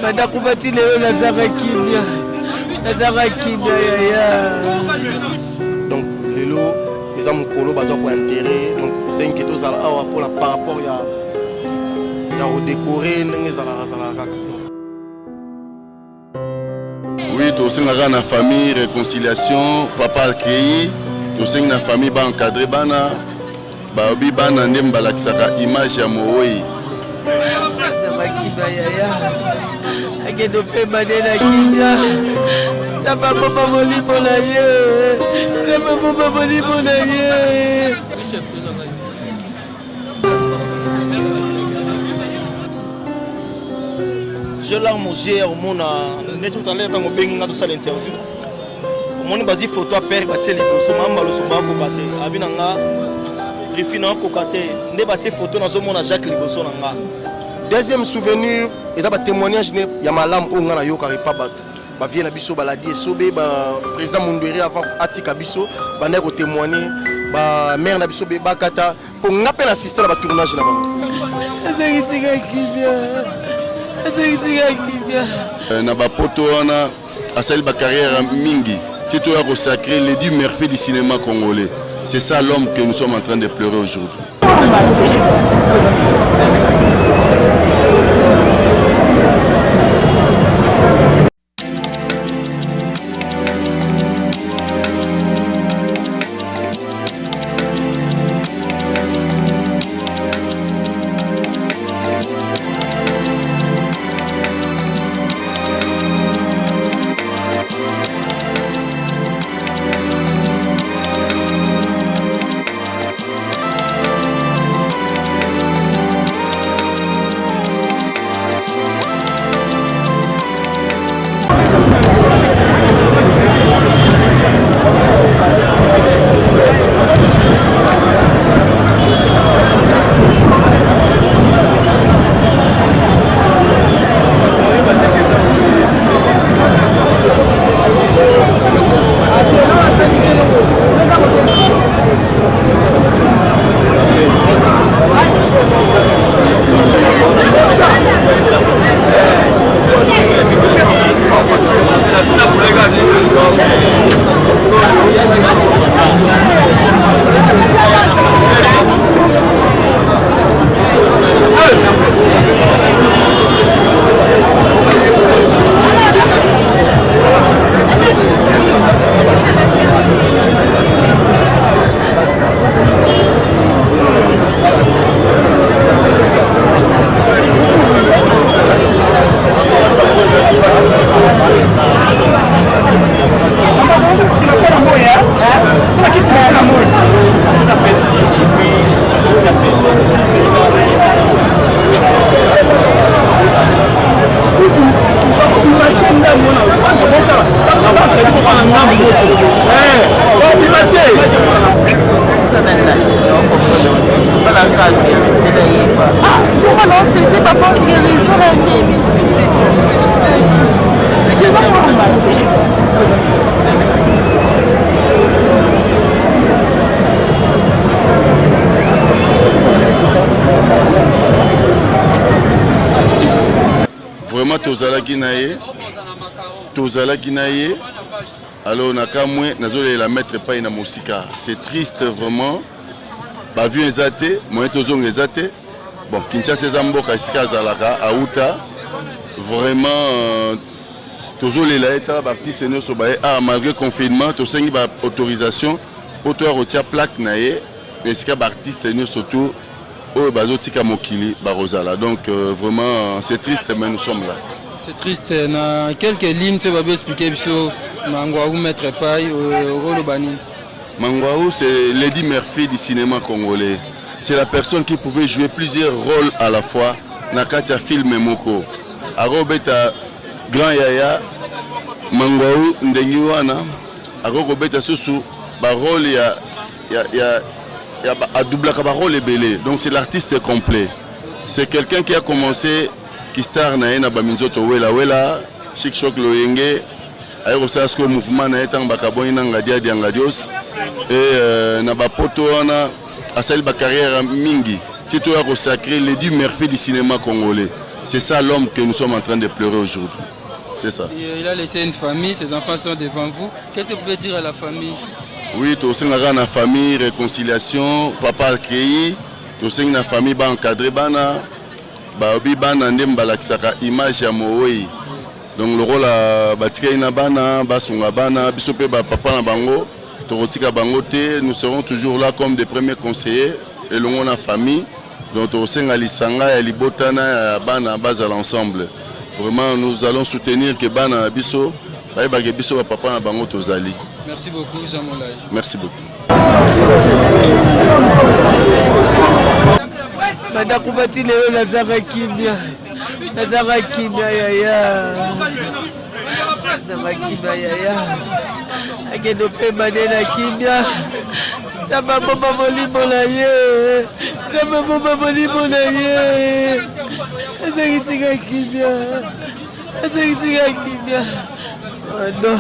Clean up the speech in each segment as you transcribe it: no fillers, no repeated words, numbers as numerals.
Badakubati leo nazaka kimia. Nazaka kimia ya. Donc lelo les hommes colo bazo pour intérêt donc c'est une question ça pour la par rapport à redécorer ndenge zala kaka. Oui, tu as une famille, réconciliation, papa accueilli, tu as une famille ba encadré bana, ba obi bana ndem balakisaka image ya mooi. Agedo pe badela kimia. Na papa moli bona ye. Na papa moli bona ye. Je l'arme aux yeux au monde net tout à l'heure dans mon bengi ngado sala interview. Mon basi photo a père batie liboso mamba lo somba ko kate. Abinanga rifina ko kate. Ne batie photo na zo mona Jacques liboso nanga. Deuxième souvenir, et d'abord témoignage, il y a ma lame où on a yoka pas battu. Ba vient na biso baladi sobe ba président Mundere avant atika biso ba nego témoigner ba mère na biso ba kata pour ngape assister ba tournage là bas. Na ba poto wana asali ba carrière mingi. Tito a consacré les 10 merveilles du cinéma congolais. C'est ça l'homme que nous sommes en train de pleurer aujourd'hui. Vraiment tozalaki na ye alors nakamwe nazole la mettre pas na musika. C'est triste vraiment. Ba vu ezate moyen tozong ezate. Bon Kinshasa ezamboka isika zalaka auta vraiment tozole la eta ba artiste ne so ba malgré confinement to sengi ba autorisation pour to retirer plaque na ye isika ba artiste ne surtout au bazotika mokili ba Rosala. Donc vraiment c'est triste mais nous sommes là. C'est triste. Dans quelques lignes, tu vas expliquer sur Mangwaou Maître Paille au rôle Bani. Mangwaou, c'est Lady Murphy du cinéma congolais. C'est la personne qui pouvait jouer plusieurs rôles à la fois. Nakatia film Moko. Arobeta Grand Yaya, Mangwaou Ndengiwana, Arobeta Sousou, Barol a double rôle et belé. Donc c'est l'artiste complet. C'est quelqu'un qui a commencé. Qui star na ena baminzoto wela Chic Choc Loyenge ayo sasko mouvement na etang bakaboni na ngadia dia ngadios et na bapoto wana asali ba carrière mingi Tito a consacré les 10 merveilles du cinéma congolais. C'est ça l'homme que nous sommes en train de pleurer aujourd'hui. C'est ça. Il a laissé une famille, ses enfants sont devant vous. Qu'est-ce que vous pouvez dire à la famille? Oui, tu as une famille, réconciliation, papa accueilli, tu as une famille ba encadré bana, ba obi bana ndem balakisaka image ya mooi. Donc le rôle à batika ina bana, basunga bana, bisope ba papa na bango, torotika bango te, nous serons toujours là comme des premiers conseillers et l'on a famille. Donc tu as lisanga ya libotana ya bana base à l'ensemble. Vraiment nous allons soutenir que bana biso, ba ke biso ba papa na bango tozali. Merci beaucoup, Jean Molage. Merci beaucoup. Madame leo nazaka kimia. Nazaka kimia yaya. Nazaka kimia yaya. Akendo pe manena kimia. Taba baba molimo na ye. Taba baba molimo na ye. Nazaka kimia. Nazaka kimia. Non.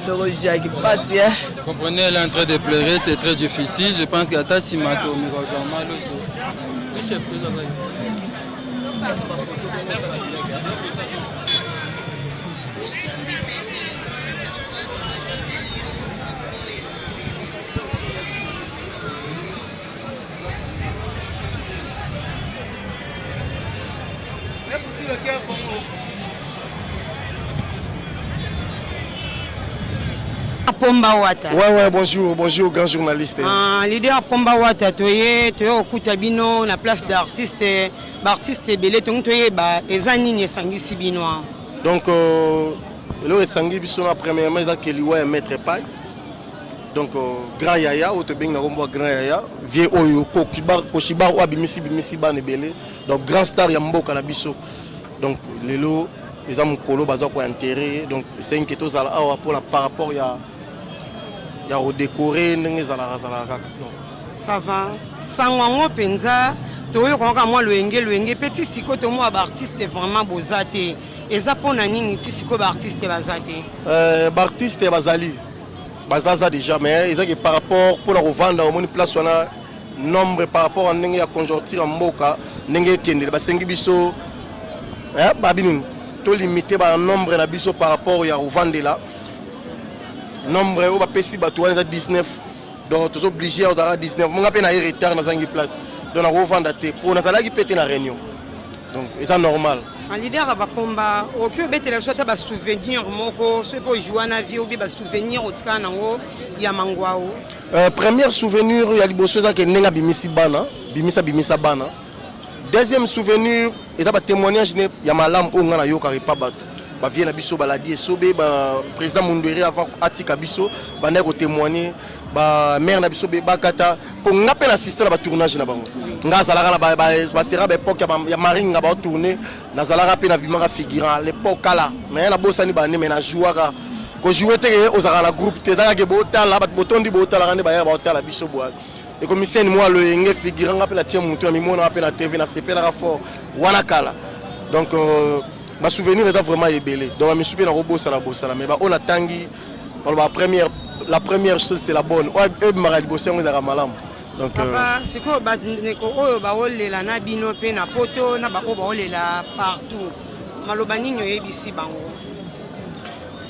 Vous comprenez, elle est en train de pleurer, c'est très difficile. Je pense qu'à ta simato, mal aussi. Pomba Wata. Ouais, bonjour, grand journaliste. Leader Pomba Wata, toye okutabino na place d'artiste, artiste belé toye ba ezanini sangisi binoa. Donc le esangi biso na premièrement ça que liwa maître pai. Donc grand yaya autobing na rombo grand yaya, vie oyo kokiba o abimisi ba nebele. Donc grand star ya mboka na biso. Donc lelo les hommes kolo bazo ko enterrer. Donc c'est une question ça pour par rapport il y a redécoré ça va sangwango penza toyo konka moi loenge petit siko to moi artiste vraiment bozate eza pona nini ti siko ba artiste bazate artiste bazali bazaza déjà mais ils ont par rapport pour la revendre au monde place on a nombre par rapport à ndenge ya conjoncture mboka ndenge kende basengi biso babinu to limiter ba nombre na biso par rapport ya revendre là nombre au bapesi bato 19 donc tous obligés à 19 mon appel na retard na zangi place donc na revendre te pour na salaki pété na réunion donc c'est normal en leader ba pomba o que betela soit ba souvenir moko ce pour jouer na vie ou ba souvenir au tika nango ya mangwao premier souvenir ya liboso za ke nenga bimisa bana deuxième souvenir et ba témoignage ya malam o ngana yo ka pas bato ba vient na biso baladi sobe ba président Mundweri avant atika biso ba nek témoigner ba maire na biso ba kata pour ngape assister ba tournage na bango nga zalaka na ba sera ba époque ya maringa ba tourner na zalaka pe na bimaka figurant l'époque là mais na bosani ba ne mais na jouaka ko jouer te ozaka la groupe te daka ke botala ba botondi botala ngane ba ya botala biso boa et comme c'est moi le ngé figurant ngape la tie mutu mi mona pe na TV na CP na fort wana kala donc ma souvenir est vraiment ébélé. Donc je me suis bien robot ça la mais on a tangi la première chose c'est la bonne. Ouais, maral bossé on est à malam. Donc c'est quoi ba neko oyo ba olela na bino pe na poto na ba ko ba olela partout. Maloba ninyo yebisi bango.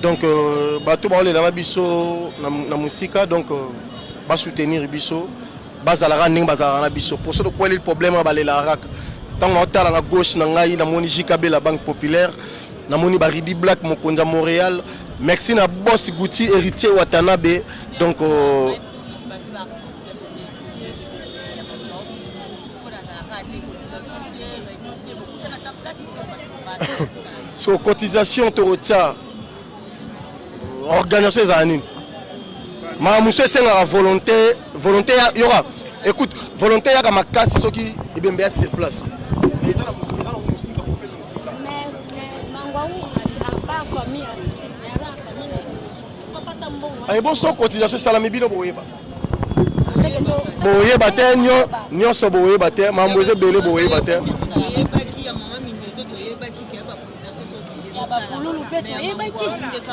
Donc bato ba olela na biso na musika donc ba soutenir biso bazala ning bazala na biso pour ça quoi le problème ba lela rak. Tant que à gauche, na moni JKB la Banque Populaire, na moni Baridi Black Mokonza Montréal, merci na boss Gouti héritier Watanabe. Donc sur cotisation Torotia organisation des années. Ma monsieur c'est la volonté il y aura. Écoute, volonté il y a ma casse ceux qui est bien sur place. Ay bon so cotisation salami bino boyeba. Boyeba te nyo so boyeba te mamboze belé boyeba te.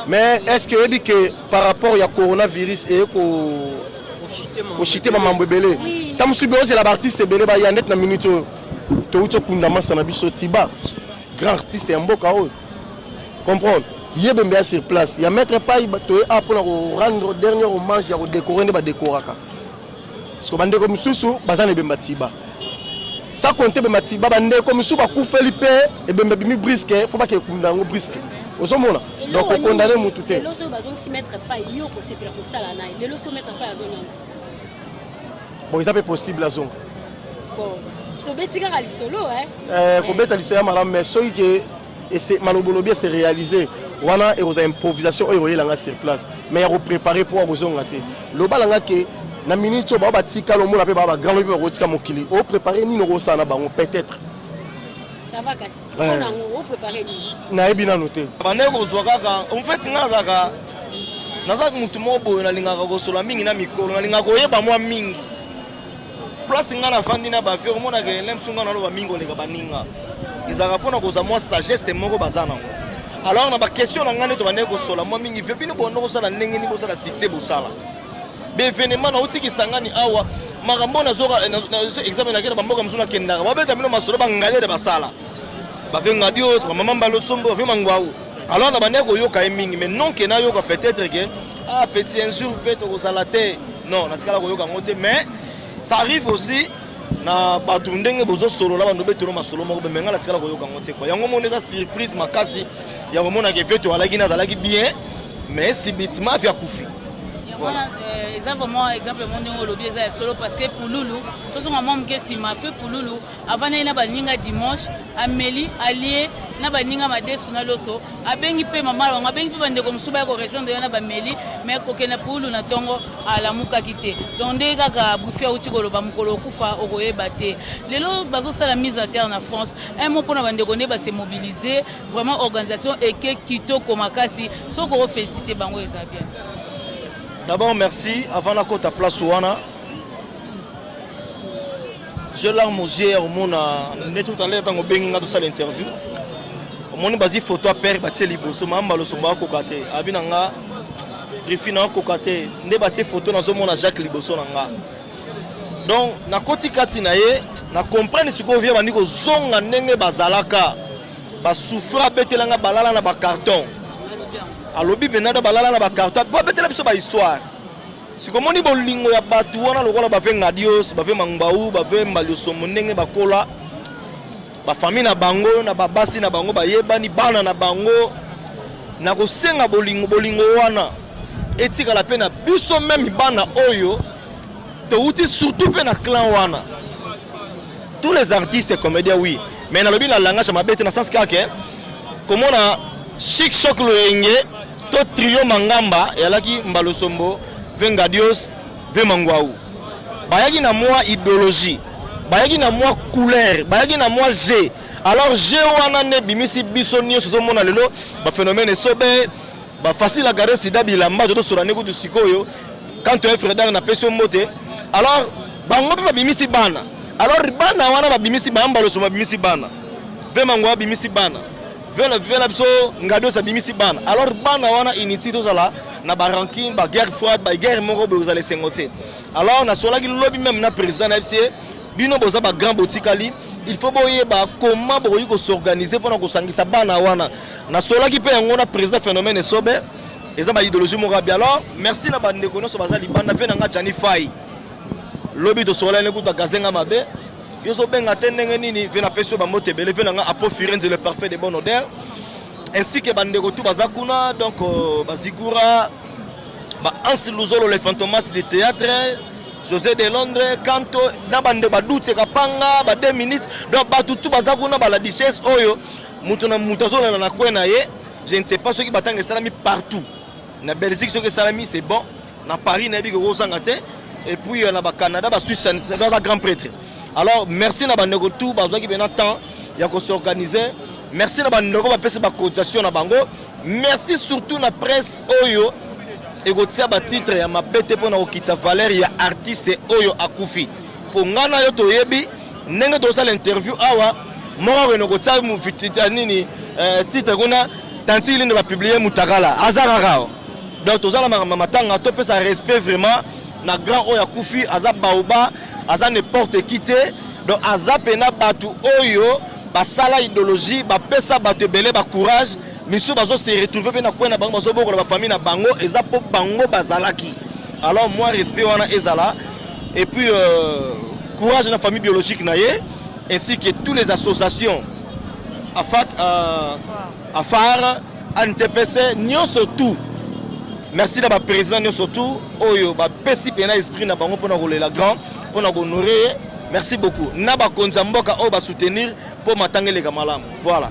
Mais est-ce que dit que par rapport au coronavirus et au chité mambo belé. Tam subi c'est la artiste belé ba ya net na minute. touti okundamasa na biso Tiba grand artiste ya mboka oyo comprendre yebembe ya sur place ya maître pai toye a pour rendre dernier hommage ya kodécorer nde badécoraka parce que bandeko misusu baza na ebemba Tiba ça compte bemba Tiba bandeko misusu bakufeli mpe ebembe bimi brisque faut pas que ekunda yango brisque ozomona donc okondane mutu te lelo so bazongisi maître pai yo kosepela kosala naye lelo so maître pai azonanga bon ils avaient possible azonga bon tobeti kaka lisolo kobeta lisolo ya malamu mais soki ke malobolobi c'est réalisé wana ekozala improvisation oyo ekoyelanga sur place mais ya kopréparer mpo akozonga te lobalanga ke na minute oyo bao batika lomona mpe baa bagrand lobi bakotika mokili opréparer nini okosala na bango peut-être ça va kasi onango opréparer nini nayebi nano te bandeko kozwa kaka omfeti nga nazalaki motu moko boye nalingaka kosola mingi na mikolo nalingaka koyeba mwa mingi place nga nafandi na bavie omonaka elemso nga naloba mingi oleka baninga ezalaka mpona kozwa mwa sageste moko baza nango alors na baquestion na ngai nde tobandeki kosola mwa mingi vie bino bondo kosala ndenge nini bosala succès bosala bevenema nautikisa ngani awa makambo nazoka examen nakena bamboka mosusu nakendaka babeta bino masolo bangalede basala bavenga dios bamama mbalosombo bave mangwau alors na bandeki koyoka ye mingi mais non ke nayoka peut-être ke petit un jour mpe tokozala te non natikala koyoka yango te mais ça arrive aussi na bato ndenge bozosolola bando betolo masolo moko bemenga natikala koyoka yango te kwa yango mona eza surprise makasi ya komona ke veto alaki nazalaki bien mais sibitima via kufi voilà c'est vraiment exemple mon ndenge olobi eza solo parce que pour Loulou tout maman mke sima fait pour Loulou avant na baninga dimanche ameli allié na baninga madesu na loso abengi pe mama wango abengi pe bandeko musuba ko région de na bameli mais kokena pour Loulou na tongo ala mukaki te donc nde kaka bufia uti koloba mukolo kufa okoyeba te lelo bazo sala mise à terre na France un mot pour na bandeko ne ba se mobiliser vraiment organisation eke kitoko makasi soko féliciter bango eza bien. D'abord, merci. Avant la côte à place Ouana, je l'arme aux yeux au monde. On est tout à l'heure dans le Benginga de l'interview. On est basé photo à père Baté Liboso, Mamba le Somba Kokate, Abinanga, Griffina Kokate, on est basé photo dans le monde à Jacques Liboso Nanga. Donc, na côte Katinaye, na comprendre ce qu'on vient de dire, zonga nenge bazalaka, ba souffra betelanga balala na ba carton. alobi benada balala na bakarta ba betela biso ba histoire sikomoni bolingo ya batu wana lokola bave ngadios bave mangbaou bave mbalioso monenge bakola ba famille na bango na babasi na bango bayebani bana na bango na kosenga bolingo wana etika la pena biso même bana oyo to uti surtout pe na clan wana tous les artistes comédiens oui mais na lobi na langage mabete na sens kake comment na chic choc loenge to trio mangamba yalaki mbalosombo venga dios ve mangwaou bayaki na moi idéologie bayaki na moi couleur bayaki na moi g alors g wana ne bimisi biso nyonso tozomona lelo ba phénomène esobe ba facile à garder sida bilamba to sorane kutu sikoyo quand tu es frère na peso mote alors bango pe bimisi bana alors bana wana babimisi bambalosombo bimisi bana ve mangwaou bimisi bana vela biso ngado sa bimisi bana alors bana wana initié to sala na ba ranking ba guerre froide ba guerre moko be uzale sengote alors na sola ki lobby même na président na FCA bino boza ba grand botikali il faut boye ba comment boyi ko s'organiser pour ko sangisa bana wana na sola ki pe yango na président phénomène sobe eza ba idéologie moko bien alors merci na bande ko no so baza libanda fe na nga Jani Fai lobby to sola ne kuta gazenga mabe yoso benga tendenge nini vena peso ba motebele vena nga apo firenze le parfait de bonne odeur ainsi que bandeko tout bazakuna donc bazigura ba Anse Luzolo le fantomas de théâtre José de Londres Kanto na bande ba dutse kapanga ba 2 minutes donc ba tout bazakuna ba la duchesse oyo mutu na mutazola na kwena ye je ne sais pas ce qui batanga salami partout na Belgique ce que salami c'est bon na Paris na biko osangate et puis na ba Canada ba Suisse c'est un grand prêtre. Alors merci na bandeko tout bazwa ki bena temps ya ko s'organiser merci na bandeko ba pesa ba cotisation na bango merci surtout na presse oyo ekotia ba titre ya mapete pona okitsa valeur ya artiste oyo akufi po ngana yo toyebi ndenge to sala interview awa moko no kotia mu vitita nini titre kuna tantili ne ba publier mutakala azaraka donc to sala matanga to pesa respect vraiment na grand oyo akufi aza baoba aza n'importe qui te donc aza pena bato oyo basala idéologie bapesa bato ebele bacourage misu bazo se retrouver pe na coin na bango bazo bokola ba famille na bango eza po bango bazalaki. Alors moi respect wana ezala et puis courage na famille biologique na ye ainsi que toutes les associations AFAR ANTPC nyonso tout. Merci à la président surtout oyo ba pesi pena esprit na bango pona kolela grand pona honorer. Merci beaucoup. Na ba konza mboka o ba soutenir pour matangele kamalamu. Voilà.